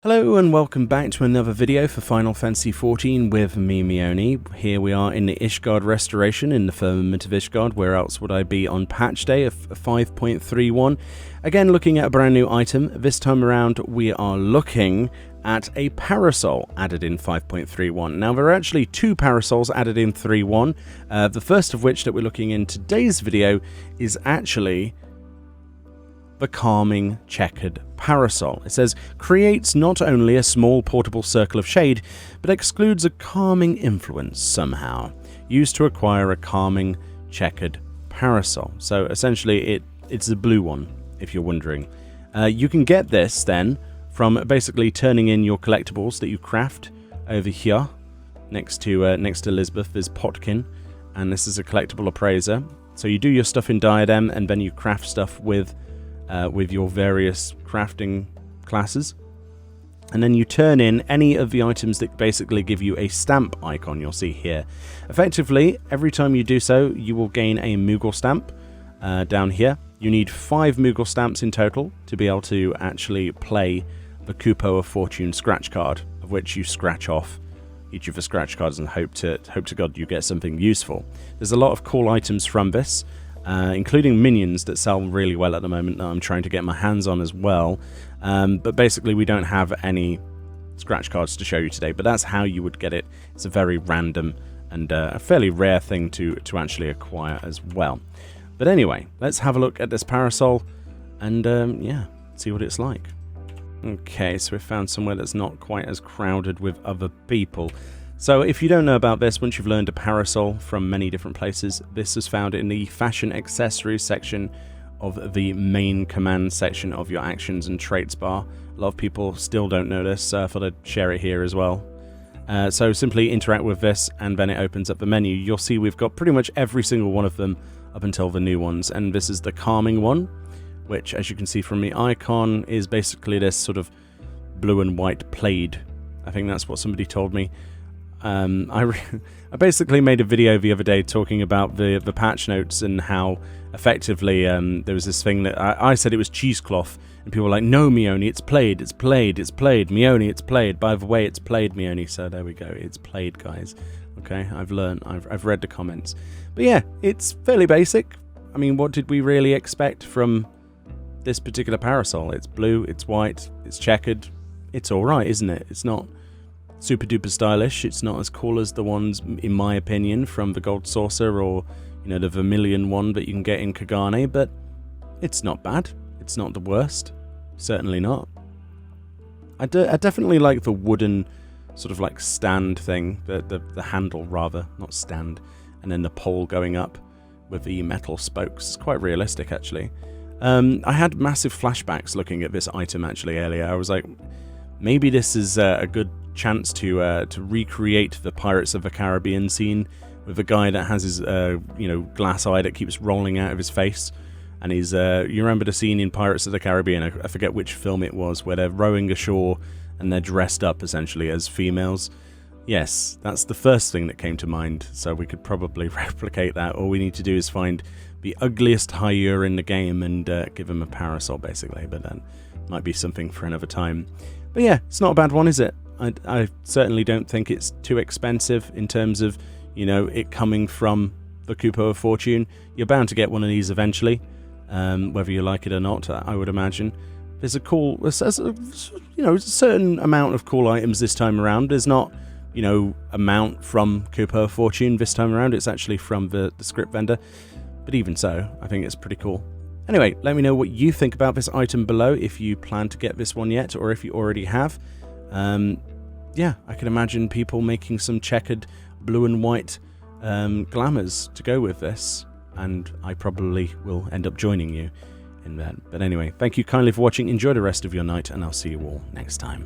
Hello and welcome back to another video for Final Fantasy XIV with me, Meoni. Here we are in the Ishgard restoration in the Firmament of Ishgard. Where else would I be on patch day of 5.31? Again, looking at a brand new item. This time around we are looking at a parasol added in 5.31. Now there are actually two parasols added in 3.1. The first of which that we're looking in today's video is actually the calming checkered parasol. It says, creates not only a small portable circle of shade, but excludes a calming influence somehow, used to acquire a calming checkered parasol. So essentially it's the blue one, if you're wondering. You can get this then from basically turning in your collectibles that you craft over here next to Elizabeth. There's Potkin, and this is a collectible appraiser. So you do your stuff in Diadem, and then you craft stuff with your various crafting classes, and then you turn in any of the items that basically give you a stamp icon you'll see here. Effectively, every time you do so, you will gain a Moogle stamp down here. You need 5 Moogle stamps in total to be able to actually play the Kupo of Fortune scratch card, of which you scratch off each of the scratch cards and hope to God you get something useful. There's a lot of cool items from this, including minions that sell really well at the moment that I'm trying to get my hands on as well. But basically we don't have any scratch cards to show you today, but that's how you would get it. It's a very random and a fairly rare thing to actually acquire as well. But anyway, let's have a look at this parasol and yeah, see what it's like. Okay, so we've found somewhere that's not quite as crowded with other people. So if you don't know about this, once you've learned a parasol from many different places, this is found in the fashion accessories section of the main command section of your actions and traits bar. A lot of people still don't know this, so I thought I'd share it here as well. So simply interact with this and then it opens up the menu. You'll see we've got pretty much every single one of them up until the new ones, and this is the calming one, which as you can see from the icon is basically this sort of blue and white plaid. I think that's what somebody told me. I basically made a video the other day talking about the patch notes and how effectively there was this thing that I said it was cheesecloth, and people were like, no, Meoni, it's plaid, it's plaid, it's plaid, Meoni, it's plaid. By the way, it's plaid, Meoni. So there we go, it's plaid, guys. Okay, I've learned, I've read the comments. But yeah, it's fairly basic. I mean, what did we really expect from this particular parasol? It's blue, it's white, it's checkered. It's alright, isn't it? It's not super duper stylish. It's not as cool as the ones, in my opinion, from the Gold Saucer or, you know, the Vermilion one that you can get in Kagane, but it's not bad. It's not the worst. Certainly not. I definitely like the wooden sort of like stand thing, the handle rather, not stand, and then the pole going up with the metal spokes. It's quite realistic, actually. I had massive flashbacks looking at this item actually earlier. I was like, maybe this is a good chance to recreate the Pirates of the Caribbean scene with the guy that has his glass eye that keeps rolling out of his face, and he's you remember the scene in Pirates of the Caribbean, I forget which film it was, where they're rowing ashore and they're dressed up essentially as females. Yes, that's the first thing that came to mind, so we could probably replicate that. All we need to do is find the ugliest Haiur in the game and give him a parasol basically, but that might be something for another time. But yeah, it's not a bad one, is it? I certainly don't think it's too expensive in terms of, you know, it coming from the Kupo of Fortune. You're bound to get one of these eventually, whether you like it or not, I would imagine. There's a certain amount of cool items this time around. There's not, you know, amount from Kupo of Fortune this time around. It's actually from the script vendor. But even so, I think it's pretty cool. Anyway, let me know what you think about this item below, if you plan to get this one yet, or if you already have. Yeah, I can imagine people making some checkered blue and white glamours to go with this, and I probably will end up joining you in that. But anyway, thank you kindly for watching, enjoy the rest of your night, and I'll see you all next time.